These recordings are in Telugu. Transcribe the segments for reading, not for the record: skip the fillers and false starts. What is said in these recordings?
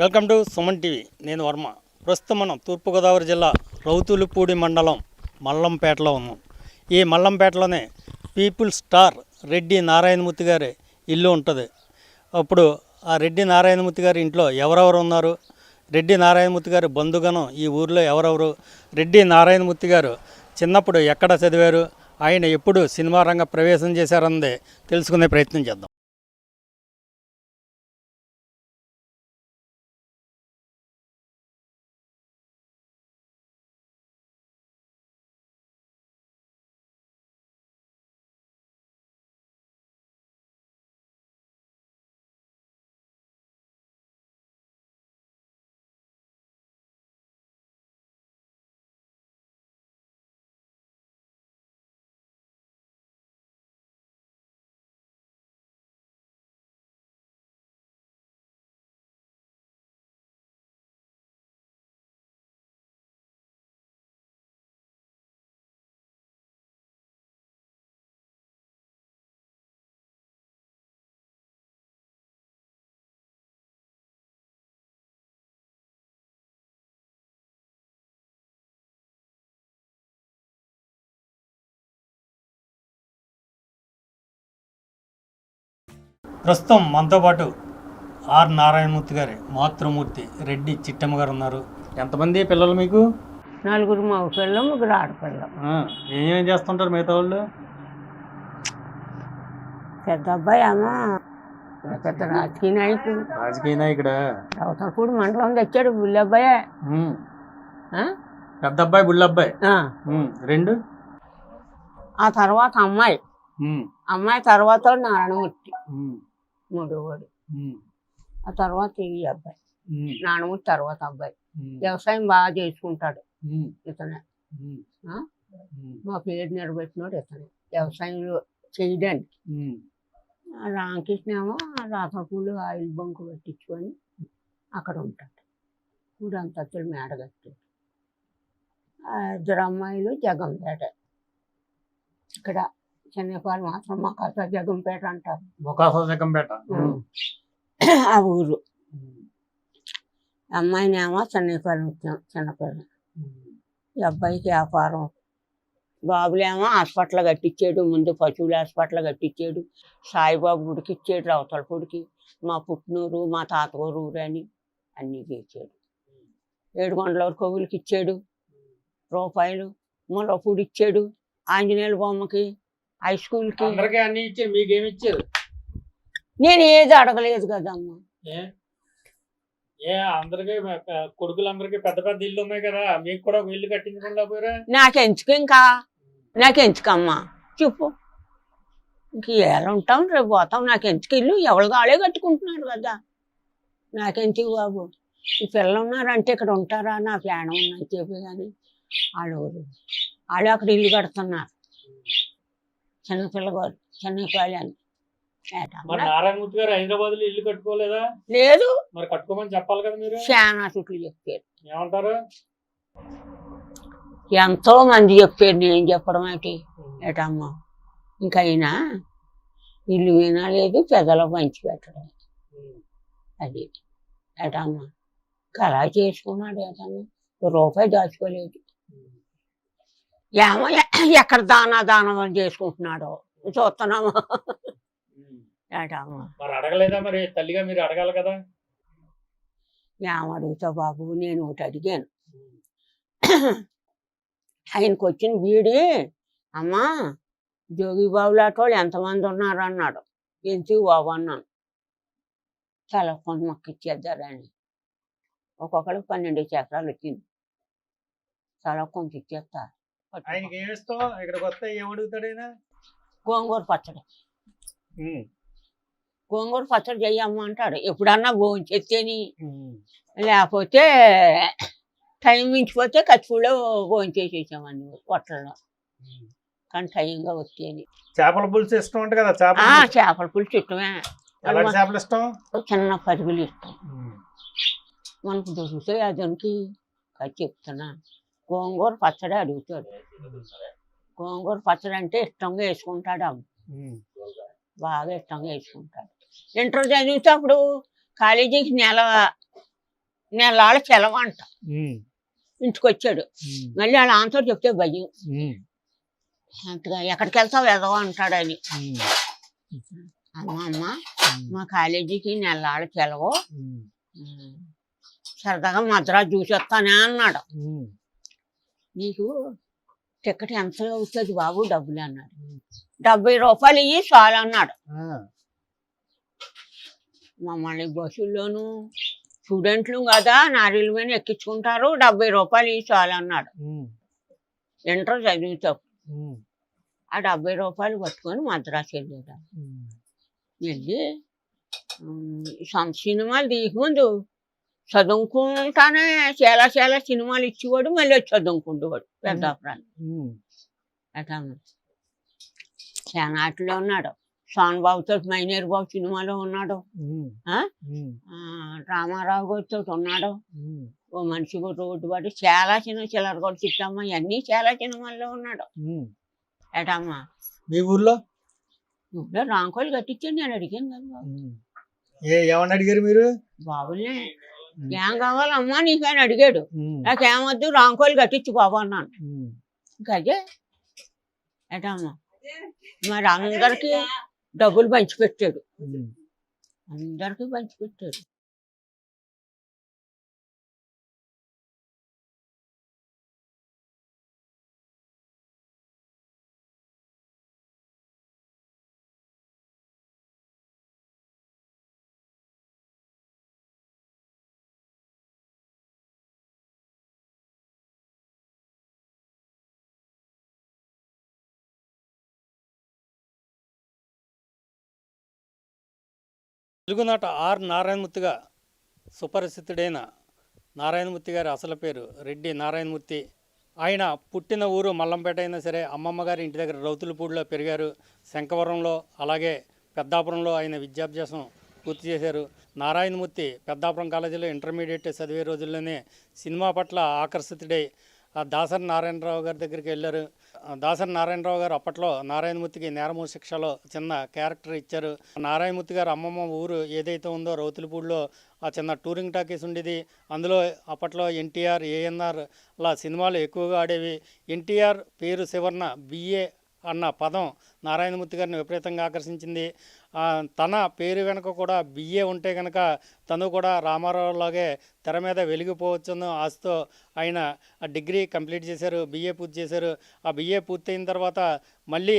Welcome to Suman TV. నేను వర్మ. ప్రస్తుతం మనం తూర్పుగోదావరి జిల్లా రౌతులపూడి మండలం మల్లంపేటలో ఉన్నాం. ఈ మల్లంపేటలోనే పీపుల్ స్టార్ రెడ్డి నారాయణమూర్తి గారి ఇల్లు ఉంటుంది. అప్పుడు ఆ రెడ్డి నారాయణమూర్తి గారి ఇంట్లో ఎవరెవరు ఉన్నారు, రెడ్డి నారాయణమూర్తి గారి బంధుగణం ఈ ఊరిలో ఎవరెవరు, రెడ్డి నారాయణమూర్తి గారు చిన్నప్పుడు ఎక్కడ చదివారు, ఆయన ఎప్పుడు సినిమా రంగ ప్రవేశం చేశారన్నది తెలుసుకునే ప్రయత్నం చేద్దాం. ప్రస్తుతం మనతో పాటు ఆర్ నారాయణమూర్తి గారి మాతృమూర్తి రెడ్డి చిట్టమ్మ గారు ఉన్నారు. ఎంతమంది పిల్లలు మీకు? 4 మగ పిల్లలు, 3 ఆడపిల్లలు. ఏమేం చేస్తుంటారు మిగతా వాళ్ళు? పెద్ద అబ్బాయి ఏమో పెద్ద రాజకీయ నాయకుడు. రాజకీయ నాయకుడా? రౌతులపూడి మండలం తెచ్చాడు. బుల్లి అబ్బాయే. పెద్ద అబ్బాయి బుల్లబ్బాయి. రెండు ఆ తర్వాత అమ్మాయి తర్వాత నారాయణమూర్తి మూడోవాడు. ఆ తర్వాత ఈ అబ్బాయి నారాయణమూర్తి తర్వాత అబ్బాయి. వ్యవసాయం బాగా చేసుకుంటాడు ఇతనే. మా పేరు నిలబెట్టినాడు ఇతనే వ్యవసాయంలో చేయడానికి. రామకృష్ణ ఏమో రాతపూలు ఆయిల్ బంకు పెట్టించుకొని అక్కడ ఉంటాడు. ఊరంతస్తులు మేడ కట్టాడు. 2 అమ్మాయిలు జగంపేట. ఇక్కడ చెన్నైపాలు మాత్రం మొకాస జగంపేట అంటారు. జగంపేట ఆ ఊరు. అమ్మాయినేమో చెన్నైపాలు చిన్నపిల్ల. ఈ అబ్బాయికి వ్యాపారం. బాబులేమో హాస్పిటల్ కట్టించాడు. ముందు పశువుల హాస్పిటల్ కట్టించాడు. సాయిబాబు గుడికి ఇచ్చాడు. రౌతులపూడికి. మా పుట్టినూరు మా తాతగారు ఊరు అని అన్నీ చేశాడు. 7 కొవ్వులకి ఇచ్చాడు రూపాయలు. ముల్లపూడి ఇచ్చాడు. ఆంజనేయుల బొమ్మకి, హై స్కూల్కి. అన్ని ఇచ్చారు. మీకేమి ఇచ్చారు? నేను ఏది అడగలేదు కదమ్మా. అందరికి కొడుకులందరికి పెద్ద పెద్ద ఇల్లు ఉన్నాయి కదా, మీకు కూడా ఇల్లు కట్టించకుండా పోయారా? నాకెందుకమ్మా చెప్పు. ఇంక ఎలా ఉంటాం, రేపు పోతాం. నాకెందుకు ఇల్లు? ఎవరు కాళే కట్టుకుంటున్నారు కదా. నాకెందుకు బాబు? ఈ పిల్లలు ఉన్నారంటే ఇక్కడ ఉంటారా? నా ప్రాణం ఉందని చెప్పి కానీ వాళ్ళు అక్కడ ఇల్లు కడుతున్నారు. చిన్నపిల్లగారు చెన్నైపాలి అని. నారాయణమూర్తి గారు హైదరాబాద్ లో ఇల్లు కట్టుకోలేదా? లేదు. మరి కట్టుకోమని చెప్పాలి కదా మీరు. చాలా చుట్లు చెప్పారు. ఏమంటారు? ఎంతో మంది చెప్పారు. నేను చెప్పడం ఏంటి ఏటమ్మా. ఇంకైనా ఇల్లు వినలేదు. పెదలో పంచి పెట్టడం అది ఏటమ్మా. అలా చేసుకున్నాడు ఏటమ్మా. రూపాయి దాచుకోలేదు. ఏమో ఎక్కడ దానం చేసుకుంటున్నాడో చూస్తున్నామా ఏటమ్మా. మరి అడగలేదా? మరి తల్లిగా మీరు అడగాలి కదా. ఏమడుగుతావు బాబు? నేను ఒకటి అడిగాను. ఆయనకు వచ్చిన వీడి అమ్మా జోగిబాబు లాంటి వాళ్ళు ఎంతమంది ఉన్నారు అన్నాడు. ఎందుకు బాబు అన్నాను. చాలా కొంత మొక్క ఇచ్చేద్దారని. ఒక్కొక్కరికి 12 చక్రాలు వచ్చింది. చాలా కొంత ఇచ్చేస్తారు. ఆయనకి ఏమి ఇష్టం? ఇక్కడికి వస్తే ఏమడుగుతాడైనా? గోంగూర పచ్చడి. గోంగూర పచ్చడి చెయ్యమ్మ అంటాడు. ఎప్పుడన్నా భోంచేస్తేని, లేకపోతే టైం మించిపోతే కచ్చిపూడిలో భోంచేసేసామని పొట్టల్లో. కానీ టైంగా వచ్చేది. చేపల పులుసు ఇష్టం అంటే కదా? చేపల పులుసు ఇష్టమే. చేపలు ఇష్టం. చిన్న పరుగులు ఇష్టం. మనకు దొరుకుతాయి అదనికి చెప్తున్నా. గోంగూర పచ్చడి అడుగుతాడు. గోంగూర పచ్చడి అంటే ఇష్టంగా వేసుకుంటాడు. బాగా ఇష్టంగా వేసుకుంటాడు. ఇంటర్ చదివితే అప్పుడు కాలేజీకి నెలాళ్ళ సెలవు అంట. ఉమ్, ఇంటికి వచ్చాడు. ఉమ్, మళ్ళీ వాళ్ళ ఆన్సర్ చెప్తే భయం. ఉమ్, అంతగా ఎక్కడికి వెళ్తావు ఎదవో అంటాడని. ఉమ్, అమ్మ అమ్మ ఉమ్, మా కాలేజీకి నెలాళ్ళ సెలవు, ఉమ్, సరదాగా మద్రాసు చూసి వస్తానే అన్నాడు. ఉమ్, నీకు టికెట్ ఎంత అవుతుంది బాబు డబ్బులు అన్నాడు. 70 రూపాయలు ఇయ్యి చాలు అన్నాడు. ఆ, మమ్మల్ని బస్సుల్లోనూ స్టూడెంట్లు కదా నారీల మీద ఎక్కించుకుంటారు, 70 రూపాయలు ఇయ్యి చాలు అన్నాడు. ఉమ్, ఇంటర్ చదువుతావు. ఉమ్, ఆ 70 రూపాయలు పట్టుకొని మద్రాసు వెళ్ళాడు. ఉమ్, వెళ్ళి సినిమాలు తీయకముందు చదువుకుంటానే చాలా చాలా సినిమాలు ఇచ్చేవాడు, మళ్ళీ వచ్చి చదువుకుంటేవాడు పెద్దాపురాలు. ఉమ్, అట్లా చానాట్లో ఉన్నాడు. సోన్ బాబుతో మైనేరు బాబు సినిమాలో ఉన్నాడు. ఉమ్, ఆ? ఉమ్, రామారావు గారితో ఉన్నాడు. ఉమ్, ఓ మనిషి కూడా రోడ్డు పడి చాలా సినిమా చిల్లర కూడా చిట్టమ్మ ఇవన్నీ చాలా సినిమాల్లో ఉన్నాడు. ఉమ్. ఏటమ్మా మీ ఊర్లో నువ్వులో రాంకోలు కట్టించాను నేను అడిగాను కదా బాబు. ఉమ్. ఏమని అడిగారు మీరు? బాబులే ఏం కావాలమ్మా నీకని అడిగాడు. ఉమ్, నాకేమొద్దు రాంకోలు కట్టించు బాబు అన్నాను. ఉమ్, ఇంకా అదే ఏటమ్మా మరి అందరికీ డబ్బులు పంచిపెట్టాడు. ఉమ్. అందరికీ పంచిపెట్టాడు. తెలుగునాట ఆర్ నారాయణమూర్తిగా సుపరిచితుడైన నారాయణమూర్తి గారి అసలు పేరు రెడ్డి నారాయణమూర్తి. ఆయన పుట్టిన ఊరు మల్లంపేట అయినా సరే అమ్మమ్మ గారి ఇంటి దగ్గర రౌతులపూడిలో పెరిగారు. శంఖవరంలో అలాగే పెద్దాపురంలో ఆయన విద్యాభ్యాసం పూర్తి చేశారు. నారాయణమూర్తి పెద్దాపురం కాలేజీలో ఇంటర్మీడియట్ చదివే రోజుల్లోనే సినిమా పట్ల ఆకర్షితుడై దాసరి నారాయణరావు గారి దగ్గరికి వెళ్ళారు. దాసరి నారాయణరావు గారు అప్పట్లో నారాయణమూర్తికి నేరము శిక్షలో చిన్న క్యారెక్టర్ ఇచ్చారు. నారాయణమూర్తి గారు అమ్మమ్మ ఊరు ఏదైతే ఉందో రౌతులపూడిలో ఆ చిన్న టూరింగ్ టాకీస్ ఉండేది. అందులో అప్పట్లో ఎన్టీఆర్, ఏఎన్ఆర్ అలా సినిమాలు ఎక్కువగా ఆడేవి. ఎన్టీఆర్ పేరు చివరన బిఏ అన్న పదం నారాయణమూర్తి గారిని విపరీతంగా ఆకర్షించింది. తన పేరు వెనుక కూడా బిఏ ఉంటే కనుక తను కూడా రామారావులాగే తెర మీద వెలిగిపోవచ్చున్న ఆశతో ఆయన డిగ్రీ కంప్లీట్ చేశారు, బిఏ పూర్తి చేశారు. ఆ బిఏ పూర్తయిన తర్వాత మళ్ళీ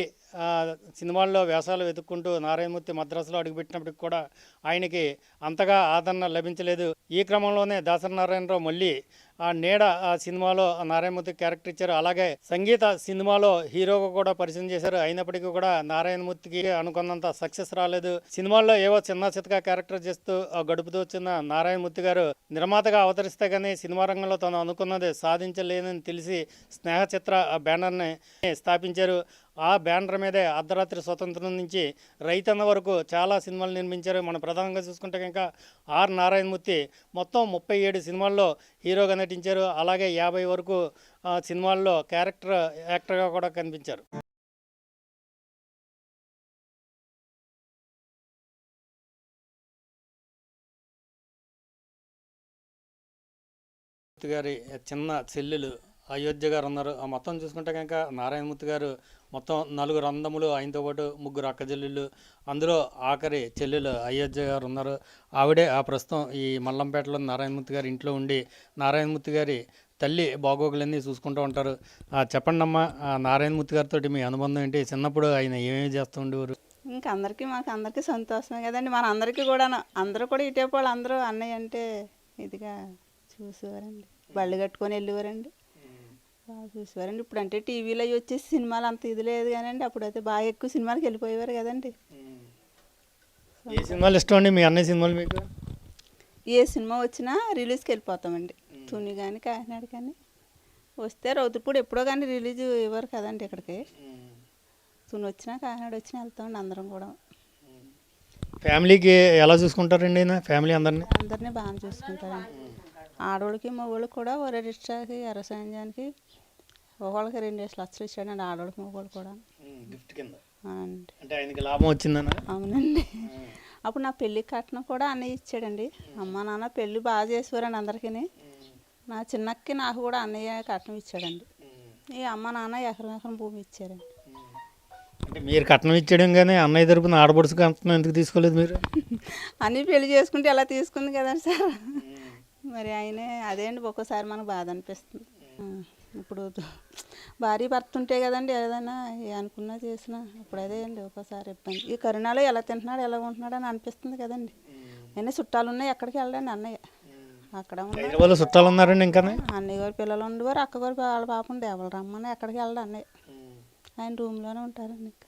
సినిమాల్లో వేషాలు వెతుక్కుంటూ నారాయణమూర్తి మద్రాసులో అడుగుపెట్టినప్పటికి కూడా ఆయనకి అంతగా ఆదరణ లభించలేదు. ఈ క్రమంలోనే దాసరి నారాయణరావు మళ్ళీ ఆ నీడ ఆ సినిమాలో నారాయణమూర్తి క్యారెక్టర్ ఇచ్చారు. అలాగే సంగీత సినిమాలో హీరోగా కూడా పరిచయం చేశారు. అయినప్పటికీ కూడా నారాయణమూర్తికి అనుకున్నంత సక్సెస్ రాలేదు. సినిమాల్లో ఏవో చిన్న చితక క్యారెక్టర్ చేస్తూ గడుపుతూ వచ్చిన నారాయణమూర్తి గారు నిర్మాతగా అవతరిస్తే కానీ సినిమా రంగంలో తను అనుకున్నది సాధించలేనని తెలిసి స్నేహ చిత్ర బ్యానర్ని స్థాపించారు. ఆ బ్యానర్ మీదే అర్ధరాత్రి స్వతంత్రం నుంచి రైతన్న వరకు చాలా సినిమాలు నిర్మించారు. మనం ప్రధానంగా చూసుకుంటే కనుక ఆర్ నారాయణమూర్తి మొత్తం 37 సినిమాల్లో హీరోగా నటించారు. అలాగే 50 వరకు సినిమాల్లో యాక్టర్గా కూడా కనిపించారు. గారి చిన్న చెల్లెలు అయోధ్య గారు ఉన్నారు. ఆ మొత్తం చూసుకుంటే కనుక నారాయణమూర్తి గారు మొత్తం 4 అందములు, ఆయనతో పాటు 3 అక్క చెల్లెళ్ళు, అందులో ఆఖరి చెల్లెలు అయోధ్య గారు ఉన్నారు. ఆవిడే ప్రస్తుతం ఈ మల్లంపేటలో నారాయణమూర్తి గారి ఇంట్లో ఉండి నారాయణమూర్తి గారి తల్లి బాగోగులన్నీ చూసుకుంటూ ఉంటారు. చెప్పండి అమ్మా, నారాయణమూర్తి గారితో మీ అనుబంధం ఏంటి? చిన్నప్పుడు ఆయన ఏమేమి చేస్తూ ఉండేవారు? ఇంకా మాకు అందరికీ సంతోషమే కదండి. మన అందరికీ కూడా అందరూ కూడా ఇటేపు వాళ్ళు అందరూ అన్నయ్య అంటే ఇదిగా చూసేవారండి. బళ్ళు కట్టుకొని వెళ్ళేవారండి, బాగా చూసేవారండి. ఇప్పుడు అంటే టీవీలో అవి వచ్చేసి సినిమాలు అంత ఇది లేదు కానండి, అప్పుడైతే బాగా ఎక్కువ సినిమాలకు వెళ్ళిపోయేవారు కదండి. ఏ సినిమాలు ఇష్టం అండి మీ అన్నయ్య సినిమాలు మీకు? ఏ సినిమా వచ్చినా రిలీజ్కి వెళ్ళిపోతామండి. తుని కానీ కాకినాడ కానీ వస్తే రౌతులపూడి ఎప్పుడో కానీ రిలీజ్ ఇవ్వరు కదండి ఇక్కడికి. తుని వచ్చినా కాకినాడ వచ్చినా వెళ్తామండి అందరం కూడా. ఫ్యామిలీకి ఎలా చూసుకుంటారండి ఫ్యామిలీ అందరినీ బాగా చూసుకుంటారండి. ఆడవాళ్ళకి మగవాళ్ళకి కూడా ఒరే రిక్షాకి ఎర్రసంజానికి ఒకళ్ళకి 2 లక్షలు ఇచ్చాడండి, ఆడవాళ్ళకి మగవాళ్ళు కూడా. గిఫ్ట్ కింద అవునండి. అంటే ఆయనకి లాభం వచ్చిందన్న? అవునండి. అప్పుడు నా పెళ్ళి కట్నం కూడా అన్నయ్య ఇచ్చాడండి. అమ్మ నాన్న పెళ్ళి బాగా చేసేవారండి అందరికీ. నా చిన్నక్కి నాకు కూడా అన్నయ్య కట్నం ఇచ్చాడండి. ఈ అమ్మ నాన్న ఎకరం ఎకరం భూమి ఇచ్చారండి. అంటే మీరు కట్నం ఇచ్చేయడం కానీ అన్నయ్య తరపున ఆడపడుచు కట్నం ఎందుకు తీసుకోలేదు మీరు? అన్నీ పెళ్లి చేసుకుంటే ఎలా తీసుకుంది కదండి సార్. మరి ఆయనే అదే అండి ఒక్కోసారి మనకు బాధ అనిపిస్తుంది. ఇప్పుడు భార్య భర్త ఉంటే కదండి ఏదైనా అనుకున్నా చేసినా ఇప్పుడు అదే అండి ఒక్కోసారి ఇబ్బంది. ఈ కరోనాలో ఎలా తింటున్నాడు ఎలా ఉంటున్నాడు అని అనిపిస్తుంది కదండి. అయినా చుట్టాలు ఉన్నాయి ఎక్కడికి వెళ్ళండి అన్నయ్య అక్కడ హైదరాబాద్లో చుట్టాలు ఉన్నారండి ఇంకా? అన్నయ్య గారు పిల్లలు ఉండేవారు, అక్క గారు వాళ్ళ పాప ఉండే ఎవరు రమ్మని ఎక్కడికి వెళ్ళడు అన్నయ్య. ఆయన రూమ్లోనే ఉంటారండి. ఇంకా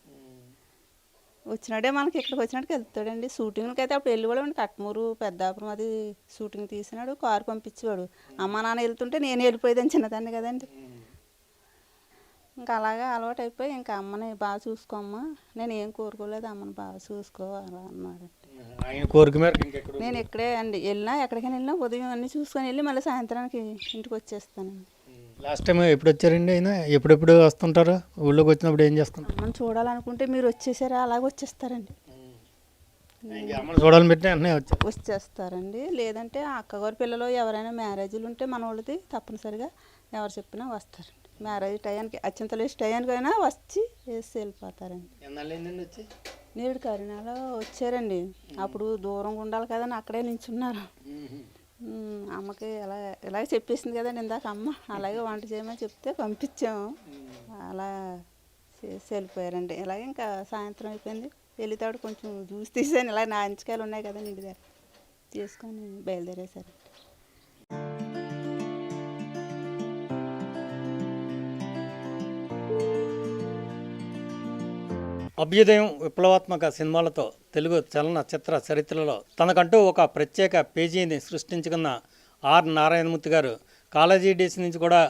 వచ్చినాడే మనకి ఇక్కడికి వచ్చినట్టుకి వెళ్తాడండి. షూటింగ్కి అయితే అప్పుడు వెళ్ళిపోయాడు. కట్మూరు పెద్దాపురం అది షూటింగ్ తీసినాడు, కారు పంపించేవాడు. అమ్మ నాన్న వెళ్తుంటే నేను వెళ్ళిపోయేదాన్ని చిన్నదాన్ని కదండి. ఇంకా అలాగా అలవాటు అయిపోయి ఇంకా అమ్మని బాగా చూసుకోమ్మా, నేను ఏం కోరుకోలేదు అమ్మని బాగా చూసుకో అలా అన్నాడు. ఆయన కోరిక మేరకు నేను ఇక్కడే అండి వెళ్ళినా ఎక్కడికైనా వెళ్ళినా ఉదయం అన్నీ చూసుకొని వెళ్ళి మళ్ళీ సాయంత్రానికి ఇంటికి వచ్చేస్తానండి. లాస్ట్ టైం ఎప్పుడు వచ్చారండి ఆయన? ఎప్పుడెప్పుడు వస్తుంటారు? ఊళ్ళోకి వచ్చినప్పుడు ఏం చేస్తుంటారు? అమ్మని చూడాలనుకుంటే మీరు వచ్చేసారా అలాగే వచ్చేస్తారండి. అమ్మని చూడాలని పెట్టి అన్నీ వచ్చేస్తారండి. లేదంటే అక్కగారి పిల్లలు ఎవరైనా మ్యారేజీలు ఉంటే మన వాళ్ళది తప్పనిసరిగా ఎవరు చెప్పినా వస్తారండి. మ్యారేజ్ టయానికి అత్యంతలు వేసి టయానికి అయినా వచ్చి వేసి వెళ్ళిపోతారండి. నేడు కరీనాలో వచ్చారండి. అప్పుడు దూరంగా ఉండాలి కదని అక్కడే నించున్నారు. అమ్మకి ఇలాగే చెప్పేసింది కదండి ఇందాక అమ్మ, అలాగే వంట చేయమని చెప్తే పంపించాము. అలా చేసి వెళ్ళిపోయారండి. ఇలాగే ఇంకా సాయంత్రం అయిపోయింది. వెళ్తాడు కొంచెం జ్యూస్ తీసాను, ఇలా నాంచికాయలు ఉన్నాయి కదండి ఇంటి దగ్గర తీసుకొని బయలుదేరేశారు. అభ్యుదయం విప్లవాత్మక సినిమాలతో తెలుగు చలనచిత్ర చరిత్రలో తనకంటూ ఒక ప్రత్యేక పేజీని సృష్టించుకున్న ఆర్ నారాయణమూర్తి గారు కాలేజీ డేస్ నుంచి కూడా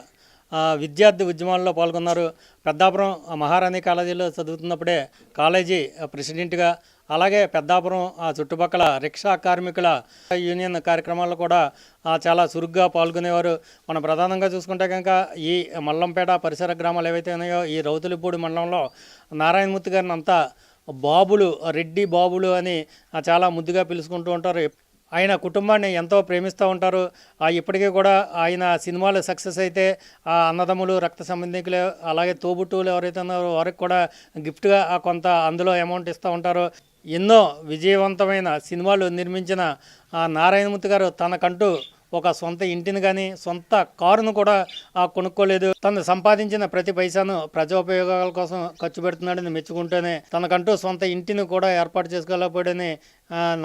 విద్యార్థి ఉద్యమాల్లో పాల్గొన్నారు. పెద్దాపురం మహారాణి కాలేజీలో చదువుతున్నప్పుడే కాలేజీ ప్రెసిడెంట్గా, అలాగే పెద్దాపురం చుట్టుపక్కల రిక్షా కార్మికుల యూనియన్ కార్యక్రమాల్లో కూడా చాలా చురుగ్గా పాల్గొనేవారు. మనం ప్రధానంగా చూసుకుంటే కనుక ఈ మల్లంపేట పరిసర గ్రామాలు ఏవైతే ఉన్నాయో ఈ రౌతులపూడి మండలంలో నారాయణమూర్తి గారిని అంతా బాబులు, రెడ్డి బాబులు అని చాలా ముద్దుగా పిలుచుకుంటూ ఉంటారు. ఆయన కుటుంబాన్ని ఎంతో ప్రేమిస్తూ ఉంటారు. ఇప్పటికీ కూడా ఆయన సినిమాలు సక్సెస్ అయితే అన్నదమ్ములు, రక్త సంబంధికులు, అలాగే తోబుట్టువులు ఎవరైతే ఉన్నారో వారికి కూడా గిఫ్ట్గా కొంత అందులో అమౌంట్ ఇస్తూ ఉంటారు. ఎన్నో విజయవంతమైన సినిమాలు నిర్మించిన నారాయణమూర్తి గారు తనకంటూ ఒక సొంత ఇంటిని కానీ సొంత కారును కూడా కొనుక్కోలేదు. తను సంపాదించిన ప్రతి పైసాను ప్రజోపయోగాల కోసం ఖర్చు పెడుతున్నాడని మెచ్చుకుంటూనే తనకంటూ సొంత ఇంటిని కూడా ఏర్పాటు చేసుకోలేకపోయాడని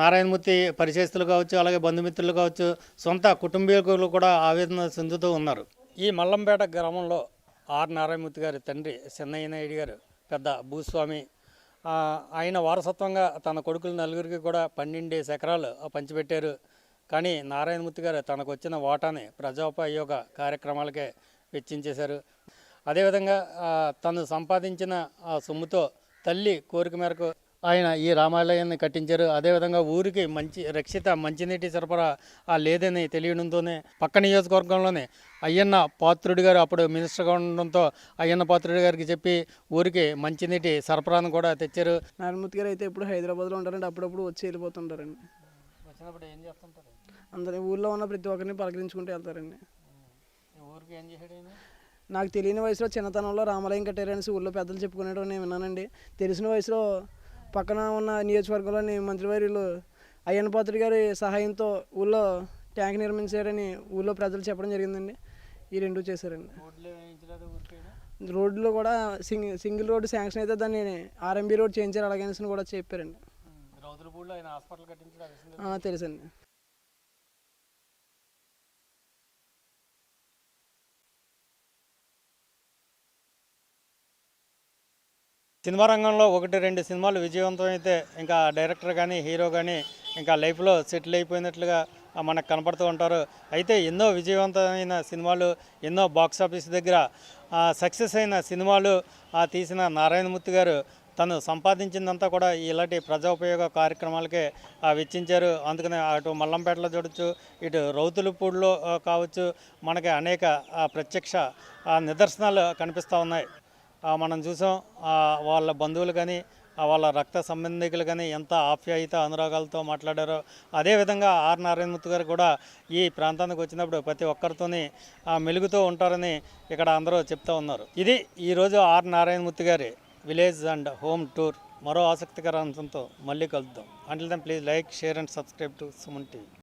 నారాయణమూర్తి పరిచయస్తులు కావచ్చు, అలాగే బంధుమిత్రులు కావచ్చు, సొంత కుటుంబీకులు కూడా ఆవేదన చెందుతూ ఉన్నారు. ఈ మల్లంపేట గ్రామంలో ఆర్ నారాయణమూర్తి గారి తండ్రి చెన్నయ్య నాయుడు గారు పెద్ద భూస్వామి. ఆయన వారసత్వంగా తన కొడుకులు నలుగురికి కూడా 12 ఎకరాలు పంచిపెట్టారు. కానీ నారాయణమూర్తి గారు తనకు వచ్చిన వాటాని ప్రజోపయోగ కార్యక్రమాలకే వెచ్చించేశారు. అదేవిధంగా తను సంపాదించిన సొమ్ముతో తల్లి కోరిక మేరకు ఆయన ఈ రామాలయాన్ని కట్టించారు. అదేవిధంగా ఊరికి రక్షిత మంచినీటి సరఫరా లేదని తెలియడంతోనే పక్క నియోజకవర్గంలోనే అయ్యన్న పాత్రుడి గారు అప్పుడు మినిస్టర్గా ఉండడంతో అయ్యన్న పాత్రుడి గారికి చెప్పి ఊరికి మంచినీటి సరఫరాను కూడా తెచ్చారు. నారాయణమూర్తి గారు అయితే ఎప్పుడు హైదరాబాద్లో ఉంటారండి, అప్పుడప్పుడు వచ్చి వెళ్ళిపోతుంటారండి. వచ్చినప్పుడు ఏం చేస్తుంటారు? అందరూ ఊళ్ళో ఉన్న ప్రతి ఒక్కరిని పలకరించుకుంటూ వెళ్తారండి. ఊరికి ఏం చేశాడు? నాకు తెలియని వయసులో చిన్నతనంలో రామాలయం కట్టారనేసి ఊళ్ళో పెద్దలు చెప్పుకునేటో నేను విన్నానండి. తెలిసిన వయసులో పక్కన ఉన్న నియోజకవర్గంలోని మంత్రివర్యులు అయ్యన్న పాత్రుడి గారి సహాయంతో ఊళ్ళో ట్యాంక్ నిర్మించారని ఊళ్ళో ప్రజలు చెప్పడం జరిగిందండి. ఈ రెండు చేశారండి. రోడ్లో కూడా సింగిల్ రోడ్డు శాంక్షన్ అయితే దాన్ని ఆర్ఎంబీ రోడ్ చేయించారు అలాగనేసి కూడా చెప్పారండి. తెలుసండి. సినిమా రంగంలో 1-2 సినిమాలు విజయవంతమైతే ఇంకా డైరెక్టర్ కానీ హీరో కానీ ఇంకా లైఫ్లో సెటిల్ అయిపోయినట్లుగా మనకు కనపడుతూ ఉంటారు. అయితే ఎన్నో విజయవంతమైన సినిమాలు, ఎన్నో బాక్స్ ఆఫీస్ దగ్గర సక్సెస్ అయిన సినిమాలు తీసిన నారాయణమూర్తి గారు తను సంపాదించిందంతా కూడా ఇలాంటి ప్రజోపయోగ కార్యక్రమాలకే వెచ్చించారు. అందుకనే అటు మల్లంపేటలో చూడొచ్చు, ఇటు రౌతులపూడిలో కావచ్చు, మనకి అనేక ప్రత్యక్ష నిదర్శనాలు కనిపిస్తూ ఉన్నాయి. మనం చూసాం వాళ్ళ బంధువులు కానీ వాళ్ళ రక్త సంబంధికులు కానీ ఎంత ఆప్యాయత అనురాగాలతో మాట్లాడారో అదేవిధంగా ఆర్ నారాయణమూర్తి గారు కూడా ఈ ప్రాంతానికి వచ్చినప్పుడు ప్రతి ఒక్కరితోని మెలుగుతూ ఉంటారని ఇక్కడ అందరూ చెప్తూ ఉన్నారు. ఇది ఈరోజు ఆర్ నారాయణమూర్తి గారి విలేజ్ అండ్ హోమ్ టూర్. మరో ఆసక్తికర అంశంతో మళ్ళీ కలుద్దాం. Until then please like, share and subscribe to Suman TV.